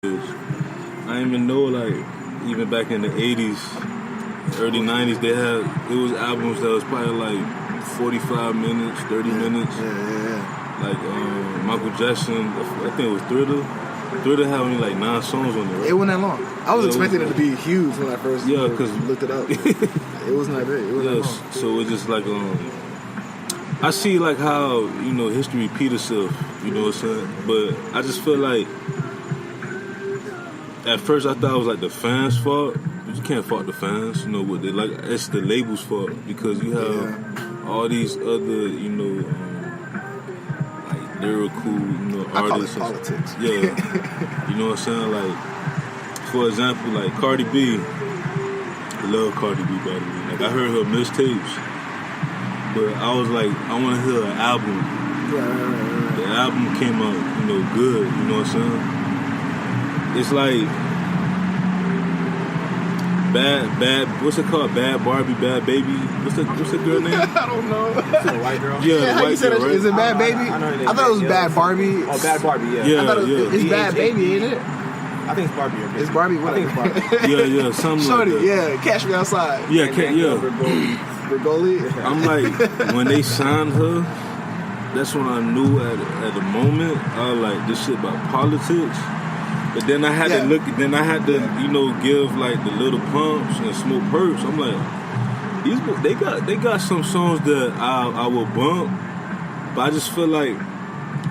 I didn't even know, like, even back in the 80s, early 90s, it was albums that was probably like 45 minutes, 30 minutes. Yeah. Like Michael Jackson, I think it was Thriller. Thriller had only like 9 songs on it, right? It wasn't that long. I was expecting it to be huge when I first looked it up. It wasn't that big. It wasn't that long. So it's just like, I see like how, history repeat itself, you know what I'm saying? But I just feel like, at first I thought it was like the fans' fault. You can't fault the fans, what they like. It's the label's fault because you have all these other, like lyrical, artists. I call it politics. Yeah, you know what I'm saying? Like, for example, like Cardi B. I love Cardi B, by the way. Like I heard her mixtapes, but I was like, I want to hear an album. Right. The album came out, good. You know what I'm saying? It's like bad. What's it called? Bad Barbie, Bad Baby. What's the girl name? I don't know. The white girl. Yeah, the white girl. Right? Is it Bad Baby? I thought it was Bad Barbie. Oh, Bad Barbie. Yeah. Yeah, I thought it's Bad Baby, ain't it? I think it's Barbie. It's Barbie. What? I think it's Barbie. Yeah, something Shorty, like that. yeah, Catch Me Outside. Yeah, Bergoli. I'm like, when they signed her, that's when I knew at the moment, I was like, this shit about politics. But then I had to look. Then I had to, give like the Little Pumps and Smoke Perps. I'm like, they got some songs that I will bump, but I just feel like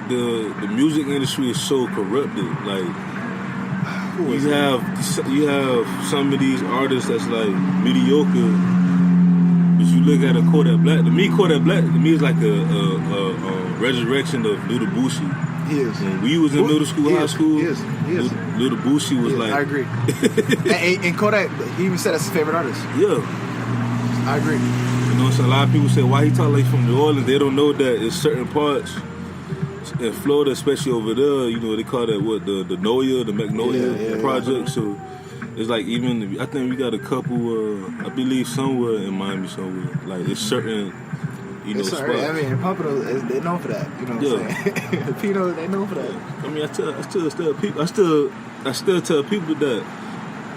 the music industry is so corrupted. Like you have some of these artists that's like mediocre. But you look at a Kodak Black. To me, Kodak Black is like a resurrection of Little Boosie. He is. When we was in middle school, high school, he is. Little Boosie was like... I agree. and Kodak, he even said that's his favorite artist. Yeah. I agree. So a lot of people say, why he talk like from New Orleans? They don't know that in certain parts, in Florida, especially over there, they call that, the Noya, the Magnolia Project. So it's like even, I think we got a couple, I believe somewhere in Miami somewhere. Like it's certain... spots. I mean, Pompano, they're known for that. You know what I'm saying? Pino, they known for that. I mean, I still tell people that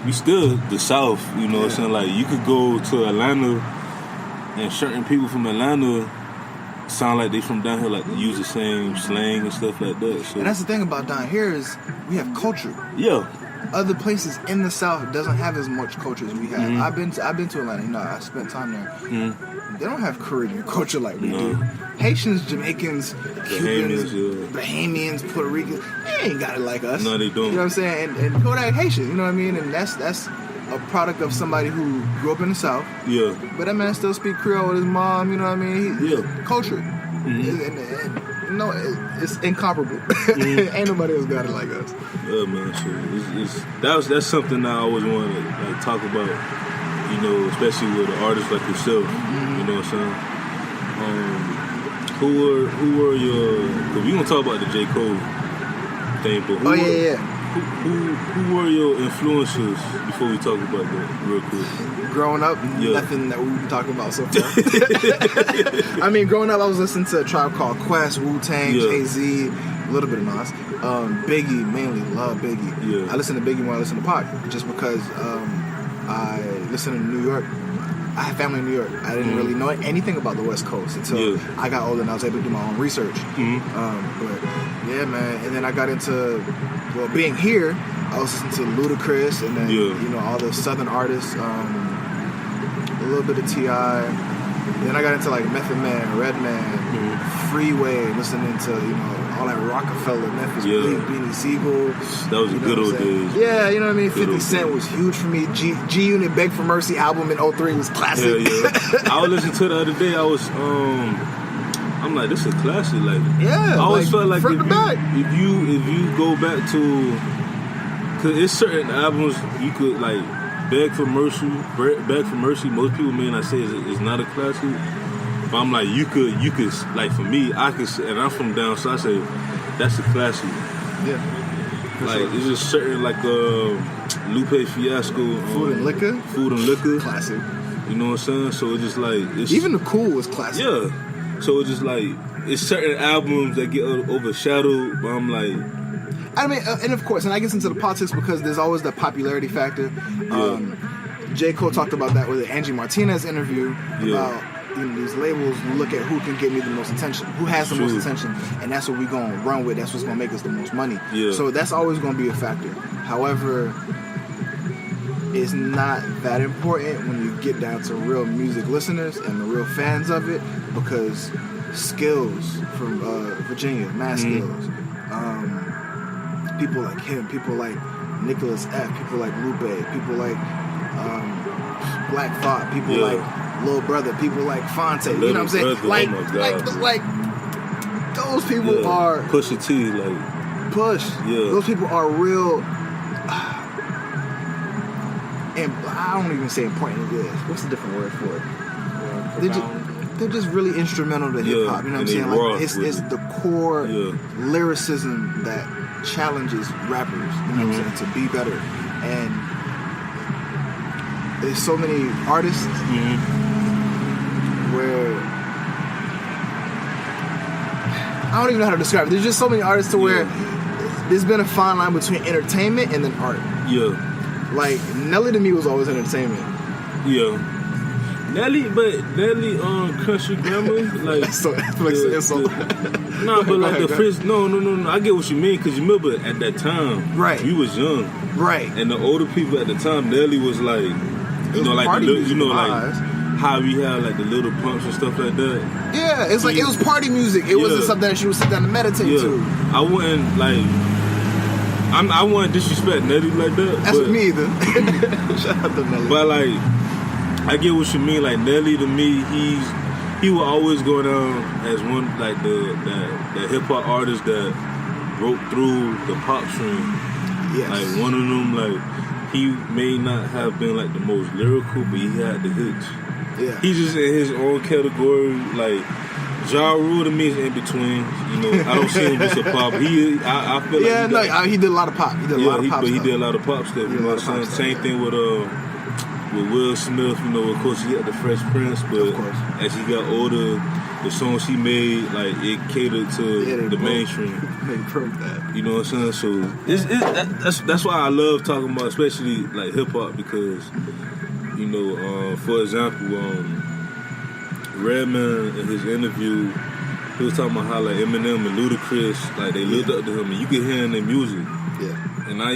we still the South. You know what I'm saying? Like you could go to Atlanta, and certain people from Atlanta sound like they from down here, like they use the same slang and stuff like that. So. And that's the thing about down here is we have culture. Yeah. Other places in the South doesn't have as much culture as we have. Mm-hmm. I've been to Atlanta. I spent time there. Mm-hmm. They don't have Caribbean culture like we do. Haitians, Jamaicans, Cubans, Bahamians, Puerto Ricans, they ain't got it like us. No, they don't. You know what I'm saying? And Kodak Haitian, you know what I mean? And that's a product of somebody who grew up in the South. Yeah. But that man still speak Creole with his mom, you know what I mean? Culture. Mm-hmm. It's incomparable. Ain't nobody else got it like us. Yeah, man. So that's something I always want to like talk about. Especially with an artist like yourself. You know what I'm saying? Who were your? Cause we gonna talk about the J. Cole thing, but who were your influences before we talk about that real quick? Growing up, nothing that we've been talking about so far. I mean, growing up, I was listening to a Tribe Called Quest, Wu-Tang, Jay-Z, a little bit of Nas. Biggie, mainly, love Biggie. Yeah. I listen to Biggie more than I listen to Pac, just because I listen to New York. I have family in New York. I didn't really know anything about the West Coast until I got older and I was able to do my own research. But yeah, man. And then I got into, being here, I was listening to Ludacris and then, all the Southern artists, a little bit of T.I. Then I got into like Method Man, Redman, Freeway, listening to, all that Rockefeller, Memphis Bleak, Beanie Siegel. That was the good old days. Yeah, you know what I mean? 50 Cent was huge for me. G-Unit Beg for Mercy album in 03 was classic. I was listening to it the other day. I was, I'm like, this is a classic. Like, I always felt like if you go back to, cause it's certain albums you could like, Beg for Mercy. Most people may not say it's not a classic. But I'm like, you could, like for me, I could say, and I'm from down south, I say, that's a classic. Yeah. Like, it's just certain, like, Lupe Fiasco. Food and Liquor. Classic. You know what I'm saying? So it's just like... Even The Cool was classic. Yeah. So it's just like, it's certain albums that get overshadowed, but I'm like... I mean, and of course, and I get into the politics because there's always the popularity factor. J. Cole talked about that with the Angie Martinez interview about these labels look at who can get me the most attention, who has the most attention, and that's what we're going to run with. That's what's going to make us the most money. Yeah. So that's always going to be a factor. However, it's not that important when you get down to real music listeners and the real fans of it, because skills from Virginia, mad skills. People like him, people like Nicholas F., people like Lupe, people like Black Thought, people like Lil Brother, people like Fonte, you know what I'm saying? Brother, like those people are Pusha T, like Push. Yeah. Those people are real. And I don't even say important. What's the different word for it? They're just really instrumental to hip hop. You know what I'm saying? Like it's the core lyricism that challenges rappers. You know what I'm saying? To be better. And there's so many artists where I don't even know how to describe it. There's just so many artists to where there's been a fine line between entertainment and then art. Yeah. Like Nelly to me was always entertainment. Yeah. Nelly, country grammar, like nah, but like the first, no, I get what you mean, because you remember at that time, right? You was young, right? And the older people at the time, Nelly was like, you know, like like how we had like the little pumps and stuff like that. Yeah, it's like it was party music. It wasn't something that she would sit down and meditate to. I wouldn't like. I wouldn't disrespect Nelly like that. That's with me either. Shout out to Nelly. But like, I get what you mean. Like Nelly to me, he will always go down as one like the hip hop artist that broke through the pop stream. Yes. Like one of them, like he may not have been like the most lyrical, but he had the hits. Yeah. He's just in his own category. Like Ja Rule to me is in between. You know, I don't see him as a pop. I feel like he did a lot of pop. He did a lot of pop. But he did a lot of pop stuff. You know what I'm saying? Same thing with Will Smith. You know, of course he had the Fresh Prince, but as he got older, the songs he made, like it catered to the mainstream. They broke that. You know what I'm saying? So that's why I love talking about, especially like hip hop, because you know, for example, Redman in his interview, he was talking about how like Eminem and Ludacris, like they looked up to him, and you can hear in their music. Yeah. And I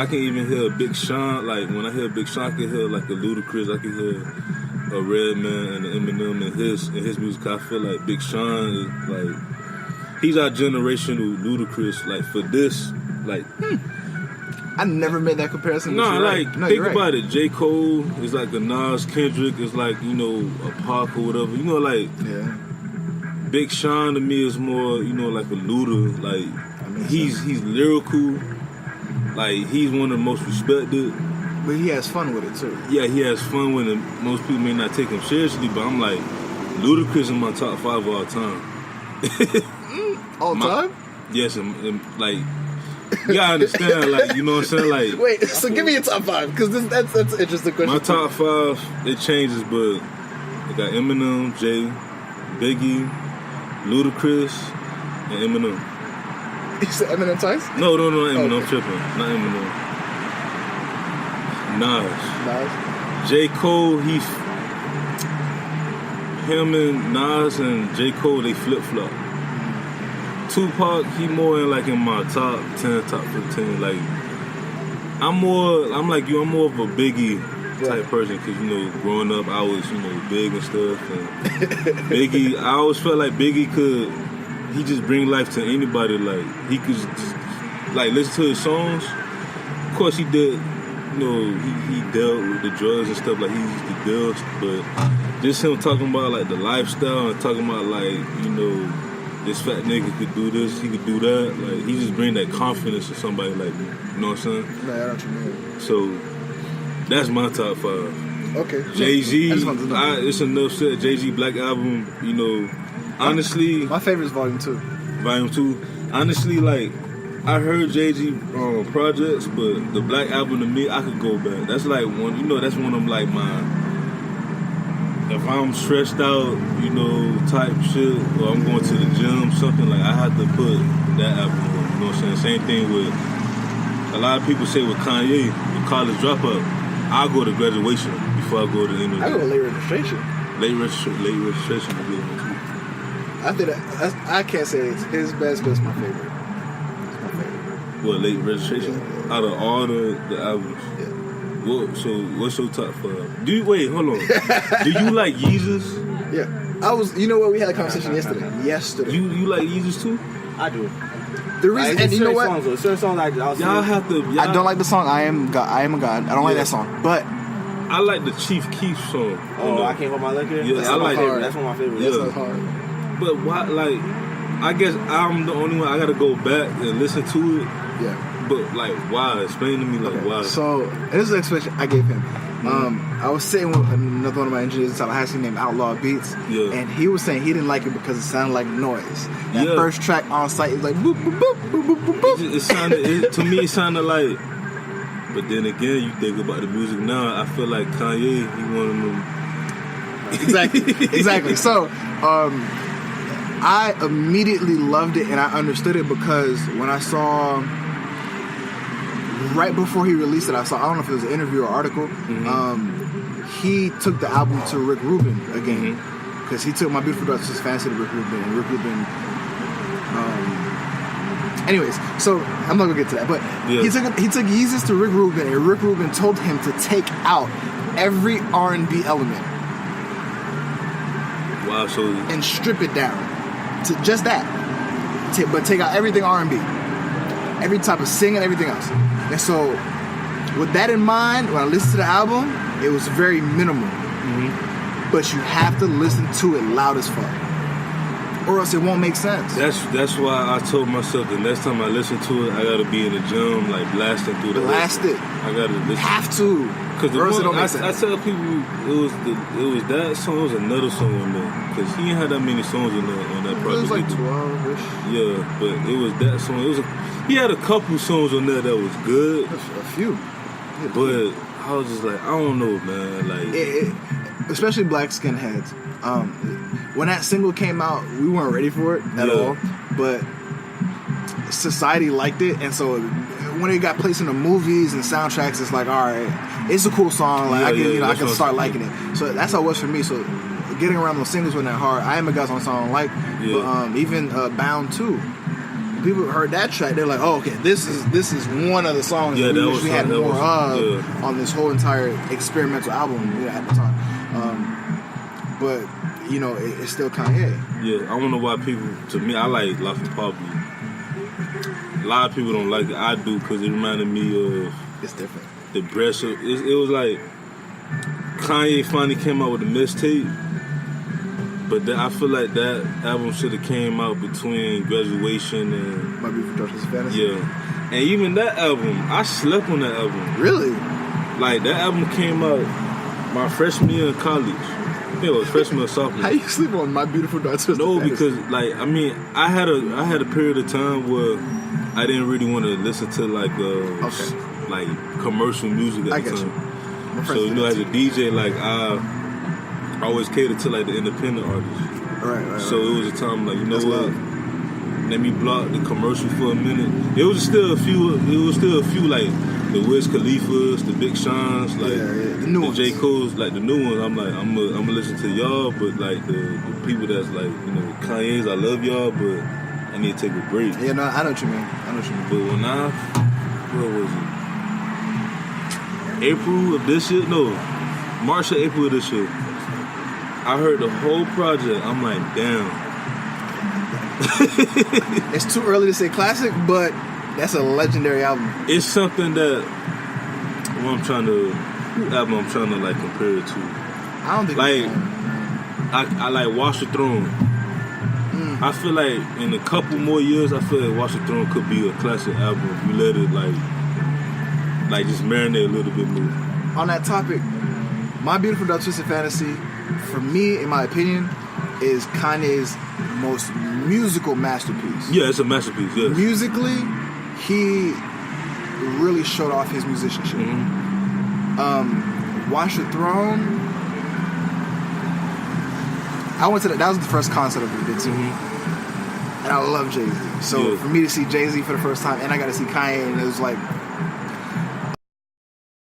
can even hear Big Sean. Like when I hear Big Sean, I can hear like a Ludacris. I can hear a Redman and Eminem in his music. I feel like Big Sean is like he's our generational Ludacris. Like for this, like. I never made that comparison. Think about it. J. Cole is like a Nas, Kendrick is like, you know, a Pac or whatever. You know, like Big Sean to me is more, you know, like a Luda. Like he's lyrical. Like he's one of the most respected. But he has fun with it too. Yeah, he has fun with it. Most people may not take him seriously, but I'm like, Ludacris in my top 5 of all time. All time? Yes, and like. You gotta understand, like, you know what I'm saying? Like, wait, so give me your top 5, because that's an interesting question. My top 5, it changes, but I got Eminem, Jay, Biggie, Ludacris, and Eminem. You said Eminem twice? No, not Eminem. I'm tripping. Not Eminem. Nas. J. Cole, him and Nas and J. Cole, they flip-flop. Tupac, he more in like in my top 10, top 15. Like I'm like you. I'm more of a Biggie type person, because you know, growing up I was, you know, big and stuff. And Biggie, I always felt like Biggie he just bring life to anybody. Like he could just like listen to his songs. Of course he did. You know, he dealt with the drugs and stuff, like he used to deal. But just him talking about like the lifestyle and talking about like, you know, this fat nigga could do this, he could do that. Like, he just bring that confidence to somebody like me. You know what I'm saying? Right, I know what you mean. So, that's my top 5. Okay. Jay-Z, it's enough said. Jay-Z Black Album, you know, honestly... My favorite is Volume 2. Volume 2. Honestly, like, I heard Jay-Z projects, but the Black Album to me, I could go back. That's like one, you know, that's one of like my... If I'm stressed out, you know, type shit, or I'm going to the gym, something like, I have to put that album on. know what I'm saying? Same thing with a lot of people say with Kanye, with college dropout, I'll go to graduation before I go to interview. I go to late registration. Late registration would be one too. I think I can't say it's his best, but it's my favorite. It's my favorite. What, late registration? Yeah. Out of all the albums? Yeah. What's your top 5? Hold on. Do you like Yeezus? Yeah. You know what? We had a conversation yesterday. You like Yeezus too? I do. The reason, and you know what? Certain songs Y'all have to. I don't like the song I Am God. I Am a God. I don't like that song. But I like the Chief Keef song. Oh, I Can't Hold My Liquor? Yeah, I like that. That's one of my favorites. That's not hard. But why? Like, I guess I'm the only one. I gotta go back and listen to it. Yeah. But like, why? Explain to me, like, why? So this is the explanation I gave him. I was sitting with another one of my engineers inside a high school named Outlaw Beats, and he was saying he didn't like it because it sounded like noise. That first track on site was like boop boop boop boop boop boop boop. It sounded to me. It sounded like. But then again, you think about the music now. I feel like Kanye, he one of them. Exactly. So, I immediately loved it and I understood it because when I saw. Right before he released it, I don't know if it was an interview or article. He took the album to Rick Rubin again because he took My Beautiful Dark Twisted Fantasy to Rick Rubin, and Rick Rubin. Anyways, so I'm not gonna get to that, but he took Yeezus to Rick Rubin, and Rick Rubin told him to take out every R&B element. Wow! So and strip it down to just that, but take out everything R&B, every type of singing, everything else. And so, with that in mind, when I listened to the album, it was very minimal. But you have to listen to it loud as fuck, or else it won't make sense. That's why I told myself the next time I listen to it, I gotta be in the gym, like blasting through the. Blast it. I gotta listen. Have to. Because I tell people it was that song. It was another song on there. Because he ain't had that many songs on that project. It was like 12-ish. Yeah, but it was that song. He had a couple songs on there that was good. A few. But I was just like, I don't know, man. Like, especially Black Skinheads. When that single came out, we weren't ready for it at all. But society liked it, and so when it got placed in the movies and soundtracks, it's like, all right, it's a cool song. Like I can start liking it. So that's how it was for me. So getting around those singles wasn't that hard. I Am a God's on song I like, but even Bound 2. People heard that track, they're like, oh, okay, this is one of the songs that we had more of on this whole entire experimental album at the time. But it's still Kanye. Yeah, I don't know why people. To me, I like Life of Pablo. A lot of people don't like it. I do because it reminded me of. It's different. The breast. It was like Kanye finally came out with a mixtape. But I feel like that album should have came out between Graduation and My Beautiful Dark Twisted Fantasy. Yeah, and even that album, I slept on that album. Really? Like that album came out my freshman year in college. It was freshman or sophomore. How you sleep on My Beautiful Dark Twisted Fantasy? No, because I had a period of time where I didn't really want to listen to like commercial music at the time. So as a DJ, like I always catered to like the independent artists. Right. So it was a time like, what? Let me block the commercial for a minute. It was still a few like the Wiz Khalifas, the Big Sean's, like the new ones. J. Cole's, like the new ones. I'm like, I'm gonna listen to y'all, but like the people that's like, Kanye's, I love y'all, but I need to take a break. Yeah, no, I know what you mean. But when what was it? April of this year? No, March or April of this year. I heard the whole project. I'm like, damn. It's too early to say classic, but that's a legendary album. It's something that I'm trying to like compare it to. I don't think like I like Watch the Throne. I feel like in a couple more years, I feel like Watch the Throne could be a classic album if you let it like just marinate a little bit more. On that topic, My Beautiful Dark Twisted Fantasy, for me, in my opinion, is Kanye's most musical masterpiece. Yeah, it's a masterpiece, yes. Musically, he really showed off his musicianship. Watch the Throne, I went to that was the first concert I ever did too. And and I love Jay-Z. So for me to see Jay-Z for the first time, and I got to see Kanye, and it was like